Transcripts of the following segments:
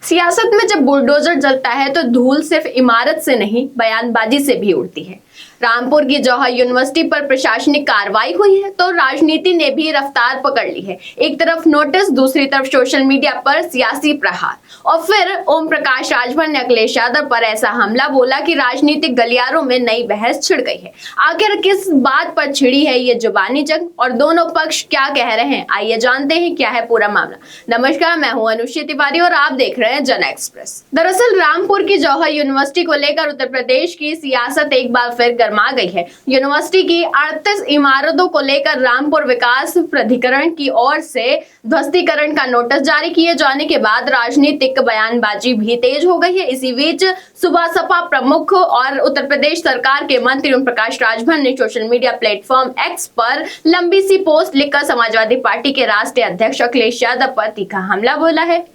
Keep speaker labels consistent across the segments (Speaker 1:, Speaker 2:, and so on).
Speaker 1: सियासत में जब बुलडोजर चलता है तो धूल सिर्फ इमारत से नहीं बयानबाजी से भी उड़ती है। रामपुर की जौहर यूनिवर्सिटी पर प्रशासनिक कार्रवाई हुई है तो राजनीति ने भी रफ्तार पकड़ ली है। एक तरफ नोटिस, दूसरी तरफ सोशल मीडिया पर सियासी प्रहार और फिर ओम प्रकाश राजभर ने अखिलेश यादव पर ऐसा हमला बोला कि राजनीतिक गलियारों में नई बहस छिड़ गई है। आखिर किस बात पर छिड़ी है ये जुबानी जंग और दोनों पक्ष क्या कह रहे हैं, आइए जानते हैं क्या है पूरा मामला। नमस्कार, मैं हूं अनुश्री तिवारी और आप देख रहे हैं जन एक्सप्रेस। दरअसल रामपुर की जौहर यूनिवर्सिटी को लेकर उत्तर प्रदेश की सियासत एक बार फिर गरमा गई है। यूनिवर्सिटी की 38 इमारतों को लेकर रामपुर विकास प्राधिकरण की ओर से ध्वस्तीकरण का नोटिस जारी किए जाने के बाद राजनीतिक बयानबाजी भी तेज हो गई है। इसी बीच सुबह सपा प्रमुख और उत्तर प्रदेश सरकार के मंत्री ओम प्रकाश राजभर ने सोशल मीडिया प्लेटफॉर्म एक्स पर लंबी सी पोस्ट लिखकर समाजवादी पार्टी के राष्ट्रीय अध्यक्ष अखिलेश यादव पर तीखा हमला बोला है।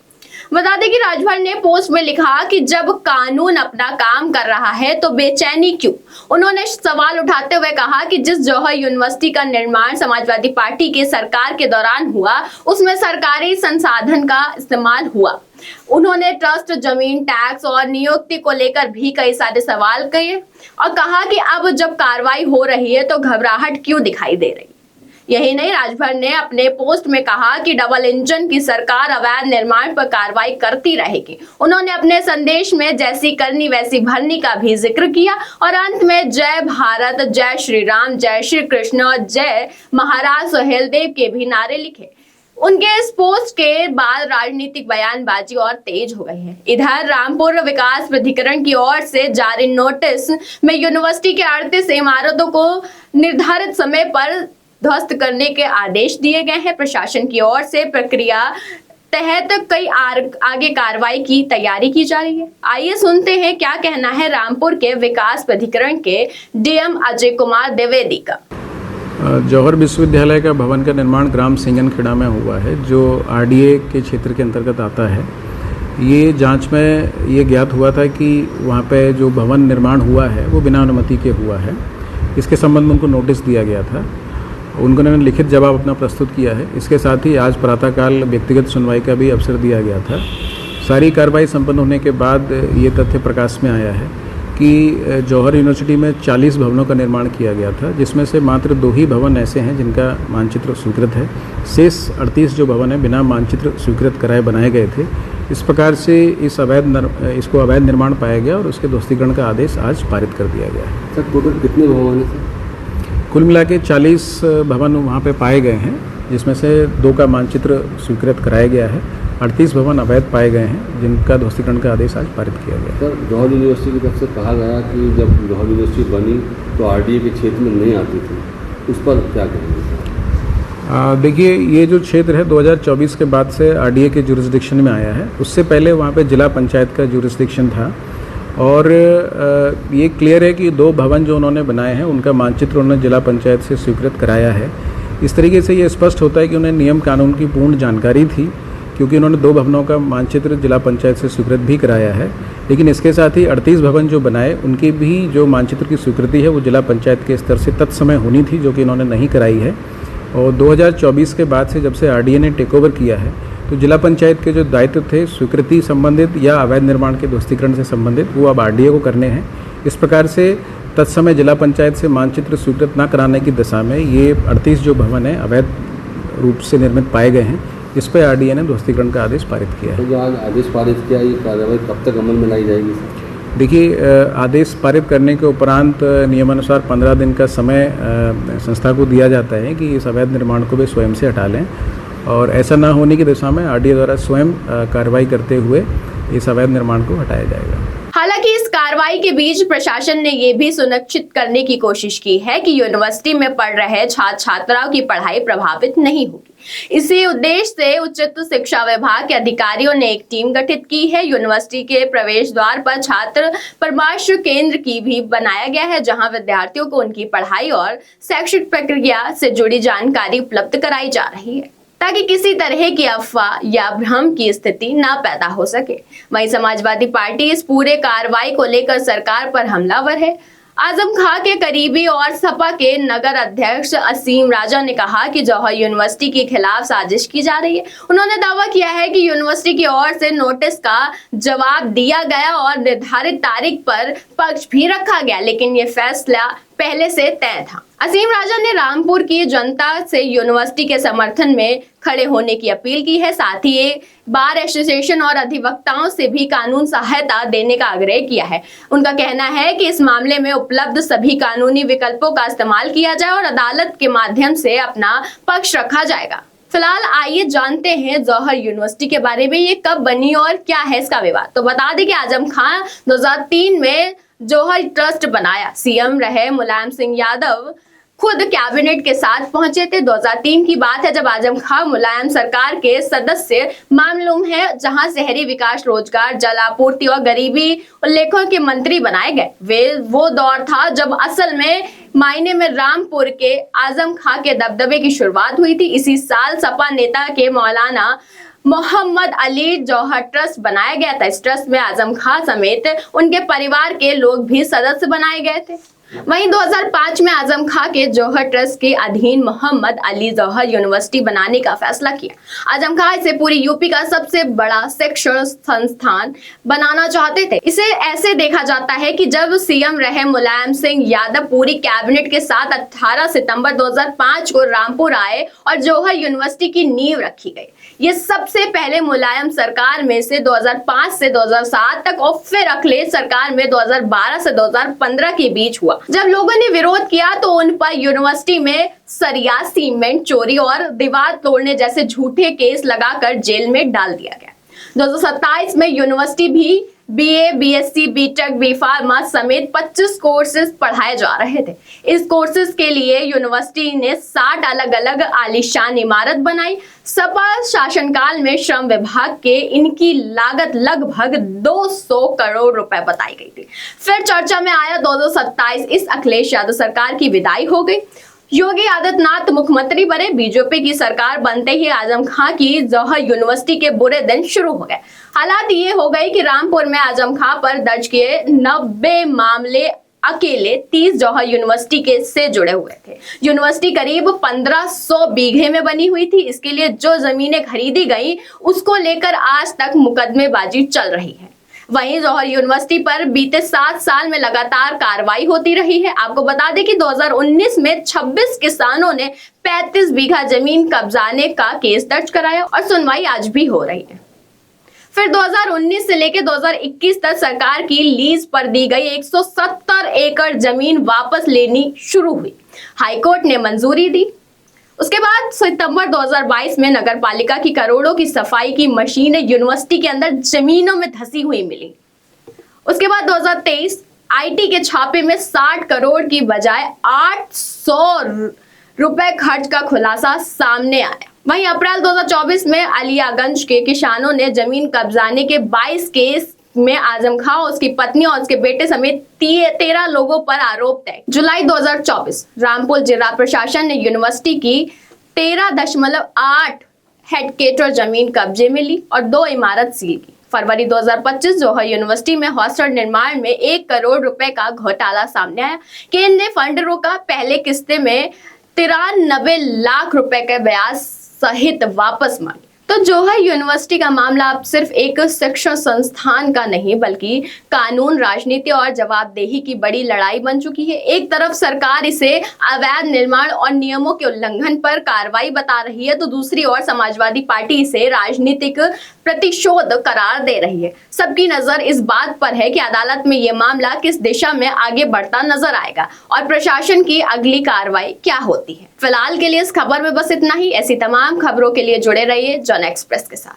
Speaker 1: बता दें कि राजभर ने पोस्ट में लिखा कि जब कानून अपना काम कर रहा है तो बेचैनी क्यों। उन्होंने सवाल उठाते हुए कहा कि जिस जौहर यूनिवर्सिटी का निर्माण समाजवादी पार्टी के सरकार के दौरान हुआ उसमें सरकारी संसाधन का इस्तेमाल हुआ। उन्होंने ट्रस्ट, जमीन, टैक्स और नियुक्ति को लेकर भी कई सारे सवाल किए और कहा कि अब जब कार्रवाई हो रही है तो घबराहट क्यों दिखाई दे रही। यही नहीं, राजभर ने अपने पोस्ट में कहा कि डबल इंजन की सरकार अवैध निर्माण पर कार्रवाई करती रहेगी। उन्होंने अपने संदेश में जैसी करनी वैसी भरनी का भी जिक्र किया और अंत में जय भारत, जय श्री राम, जय श्री कृष्ण और जय महाराज सुहेलदेव के भी नारे लिखे। उनके इस पोस्ट के बाद राजनीतिक बयानबाजी और तेज हो गई है। इधर रामपुर विकास प्राधिकरण की ओर से जारी नोटिस में यूनिवर्सिटी के 38 इमारतों को निर्धारित समय पर ध्वस्त करने के आदेश दिए गए हैं। प्रशासन की ओर से प्रक्रिया तहत कई आगे कार्रवाई की तैयारी की जा रही है। आइए सुनते हैं क्या कहना है रामपुर के विकास प्राधिकरण के डीएम अजय कुमार द्विवेदी का।
Speaker 2: जौहर विश्वविद्यालय का भवन का निर्माण ग्राम सिंगनखेड़ा में हुआ है, जो आरडीए के क्षेत्र के अंतर्गत आता है। ये जांच में ये ज्ञात हुआ था कि वहाँ पे जो भवन निर्माण हुआ है वो बिना अनुमति के हुआ है। इसके संबंध में उनको नोटिस दिया गया था। उन्होंने लिखित जवाब अपना प्रस्तुत किया है। इसके साथ ही आज प्रातःकाल व्यक्तिगत सुनवाई का भी अवसर दिया गया था। सारी कार्रवाई संपन्न होने के बाद ये तथ्य प्रकाश में आया है कि जौहर यूनिवर्सिटी में 40 भवनों का निर्माण किया गया था, जिसमें से मात्र 2 ही भवन ऐसे हैं जिनका मानचित्र स्वीकृत है। शेष 38 जो भवन है बिना मानचित्र स्वीकृत कराए बनाए गए थे। इस प्रकार से इसको अवैध निर्माण पाया गया और उसके ध्वस्तीकरण का आदेश आज पारित कर दिया गया है।
Speaker 3: सर, टोटल कितने भवन हैं?
Speaker 2: कुल मिला के 40 भवन वहाँ पे पाए गए हैं, जिसमें से 2 का मानचित्र स्वीकृत कराया गया है। 38 भवन अवैध पाए गए हैं जिनका ध्वस्तीकरण का आदेश आज पारित किया गया।
Speaker 3: सर, जौहर यूनिवर्सिटी की तरफ से कहा गया कि जब जौहर यूनिवर्सिटी बनी तो आरडीए के क्षेत्र में नहीं आती थी, उस पर क्या कहेंगे?
Speaker 2: देखिए, ये जो क्षेत्र है 2024 के बाद से आरडीए के जुरिस्डिक्शन में आया है। उससे पहले वहाँ पे जिला पंचायत का जुरिस्डिक्शन था और ये क्लियर है कि 2 भवन जो उन्होंने बनाए हैं उनका मानचित्र उन्होंने जिला पंचायत से स्वीकृत कराया है। इस तरीके से ये स्पष्ट होता है कि उन्हें नियम कानून की पूर्ण जानकारी थी, क्योंकि उन्होंने 2 भवनों का मानचित्र जिला पंचायत से स्वीकृत भी कराया है। लेकिन इसके साथ ही 38 भवन जो बनाए उनकी भी जो मानचित्र की स्वीकृति है वो जिला पंचायत के स्तर से तत्समय होनी थी, जो कि इन्होंने नहीं कराई है। और 2024 के बाद से जब से आरडीए ने टेक ओवर किया है तो जिला पंचायत के जो दायित्व थे स्वीकृति संबंधित या अवैध निर्माण के ध्वस्तीकरण से संबंधित, वो अब आरडीए को करने हैं। इस प्रकार से तत्समय जिला पंचायत से मानचित्र स्वीकृत न कराने की दिशा में ये 38 जो भवन है अवैध रूप से निर्मित पाए गए हैं, जिस पर आरडीए ने ध्वस्तीकरण का आदेश पारित किया है।
Speaker 3: तो जो आज आदेश पारित किया, ये कार्रवाई कब तक अमल में लाई जाएगी?
Speaker 2: देखिए, आदेश पारित करने के उपरांत नियमानुसार 15 दिन का समय संस्था को दिया जाता है कि इस अवैध निर्माण को वे स्वयं से हटा लें, और ऐसा ना होने की दिशा में आरडीए द्वारा स्वयं कार्रवाई करते हुए इस अवैध निर्माण को हटाया जाएगा।
Speaker 1: हालांकि इस कार्रवाई के बीच प्रशासन ने यह भी सुनिश्चित करने की कोशिश की है कि यूनिवर्सिटी में पढ़ रहे छात्र छात्राओं की पढ़ाई प्रभावित नहीं होगी। इसी उद्देश्य से उच्च शिक्षा विभाग के अधिकारियों ने एक टीम गठित की है। यूनिवर्सिटी के प्रवेश द्वार पर छात्र परामर्श केंद्र की भी बनाया गया है, जहां विद्यार्थियों को उनकी पढ़ाई और शैक्षिक प्रक्रिया से जुड़ी जानकारी उपलब्ध कराई जा रही है, ताकि किसी तरह की अफवाह या भ्रम की स्थिति न पैदा हो सके। वहीं समाजवादी पार्टी इस पूरे कार्रवाई को लेकर सरकार पर हमलावर है। आजम खां के करीबी और सपा के नगर अध्यक्ष असीम राजा ने कहा कि जौहर यूनिवर्सिटी के खिलाफ साजिश की जा रही है। उन्होंने दावा किया है कि यूनिवर्सिटी की ओर से नोटिस का जवाब दिया गया और निर्धारित तारीख पर पक्ष भी रखा गया, लेकिन ये फैसला पहले से तय था। असीम राजा ने रामपुर की जनता से यूनिवर्सिटी के समर्थन में खड़े होने की अपील की है। साथ ही बार एसोसिएशन और अधिवक्ताओं से भी कानून सहायता देने का आग्रह किया है। उनका कहना है कि इस मामले में उपलब्ध सभी कानूनी विकल्पों का इस्तेमाल किया जाए और अदालत के माध्यम से अपना पक्ष रखा जाएगा। फिलहाल आइए जानते हैं जौहर यूनिवर्सिटी के बारे में, ये कब बनी और क्या है इसका विवाद। तो बता दें कि आजम खां 2003 में जौहर ट्रस्ट बनाया। सीएम रहे मुलायम सिंह यादव खुद कैबिनेट के साथ पहुंचे थे। 2003 की बात है जब आजम खां मुलायम सरकार के सदस्य मामलूम है, जहां शहरी विकास, रोजगार, जल आपूर्ति और गरीबी उल्लेखों के मंत्री बनाए गए। वो दौर था जब असल में मायने में रामपुर के आजम खां के दबदबे की शुरुआत हुई थी। इसी साल सपा नेता के मौलाना मोहम्मद अली जौहर ट्रस्ट बनाया गया था। इस ट्रस्ट में आजम खां समेत उनके परिवार के लोग भी सदस्य बनाए गए थे। वहीं 2005 में आजम खां के जौहर ट्रस्ट के अधीन मोहम्मद अली जौहर यूनिवर्सिटी बनाने का फैसला किया। आजम खां इसे पूरी यूपी का सबसे बड़ा शिक्षण संस्थान बनाना चाहते थे। इसे ऐसे देखा जाता है कि जब सीएम रहे मुलायम सिंह यादव पूरी कैबिनेट के साथ 18 सितंबर 2005 को रामपुर आए और जौहर यूनिवर्सिटी की नींव रखी गई। ये सबसे पहले मुलायम सरकार में से 2005 से 2007 तक और फिर अखिलेश सरकार में 2012 से 2015 के बीच हुआ। जब लोगों ने विरोध किया तो उन पर यूनिवर्सिटी में सरिया, सीमेंट चोरी और दीवार तोड़ने जैसे झूठे केस लगाकर जेल में डाल दिया गया। 2027 में यूनिवर्सिटी भी बीए, बीएससी, बीटेक, बीफार्मा समेत 25 कोर्सेज पढ़ाए जा रहे थे। इस कोर्सेज के लिए यूनिवर्सिटी ने 60 अलग अलग आलीशान इमारत बनाई। सपा शासनकाल में श्रम विभाग के इनकी लागत लगभग 200 करोड़ रुपए बताई गई थी। फिर चर्चा में आया 2027, इस अखिलेश यादव सरकार की विदाई हो गई। योगी आदित्यनाथ मुख्यमंत्री बने। बीजेपी की सरकार बनते ही आजम खां की जौहर यूनिवर्सिटी के बुरे दिन शुरू हो गए। हालात ये हो गए कि रामपुर में आजम खां पर दर्ज किए 90 मामले अकेले 30 जौहर यूनिवर्सिटी के से जुड़े हुए थे। यूनिवर्सिटी करीब 1500 बीघे में बनी हुई थी। इसके लिए जो जमीनें खरीदी गई उसको लेकर आज तक मुकदमेबाजी चल रही है। वहीं जौहर यूनिवर्सिटी पर बीते 7 साल में लगातार कार्रवाई होती रही है। आपको बता दें कि 2019 में 26 किसानों ने 35 बीघा जमीन कब्जाने का केस दर्ज कराया और सुनवाई आज भी हो रही है। फिर 2019 से लेकर 2021 तक सरकार की लीज पर दी गई 170 एकड़ जमीन वापस लेनी शुरू हुई। हाईकोर्ट ने मंजूरी दी। उसके बाद सितंबर 2022 में नगर पालिका की करोड़ों की सफाई की मशीनें यूनिवर्सिटी के अंदर जमीनों में धसी हुई मिली। उसके बाद 2023 आईटी के छापे में 60 करोड़ की बजाय 800 रुपए खर्च का खुलासा सामने आया। वहीं अप्रैल 2024 में अलियागंज के किसानों ने जमीन कब्जाने के 22 केस में आजम खां, उसकी पत्नी और उसके बेटे समेत 13 लोगों पर आरोप तय। जुलाई 2024 रामपुर जिला प्रशासन ने यूनिवर्सिटी की 13.8 हेक्टेयर जमीन कब्जे में ली और 2 इमारत सील की। फरवरी 2025 जौहर यूनिवर्सिटी में हॉस्टल निर्माण में 1 करोड़ रुपए का घोटाला सामने आया। केंद्र ने फंड रोका। पहले किस्ते में 93 लाख रुपए के ब्याज सहित वापस मांगे। तो जौहर यूनिवर्सिटी का मामला अब सिर्फ एक शिक्षण संस्थान का नहीं बल्कि कानून, राजनीति और जवाबदेही की बड़ी लड़ाई बन चुकी है। एक तरफ सरकार इसे अवैध निर्माण और नियमों के उल्लंघन पर कार्रवाई बता रही है तो दूसरी ओर समाजवादी पार्टी इसे राजनीतिक प्रतिशोध करार दे रही है। सबकी नजर इस बात पर है कि अदालत में यह मामला किस दिशा में आगे बढ़ता नजर आएगा और प्रशासन की अगली कार्रवाई क्या होती है। फिलहाल के लिए इस खबर में बस इतना ही। ऐसी तमाम खबरों के लिए जुड़े रहिए जन एक्सप्रेस के साथ।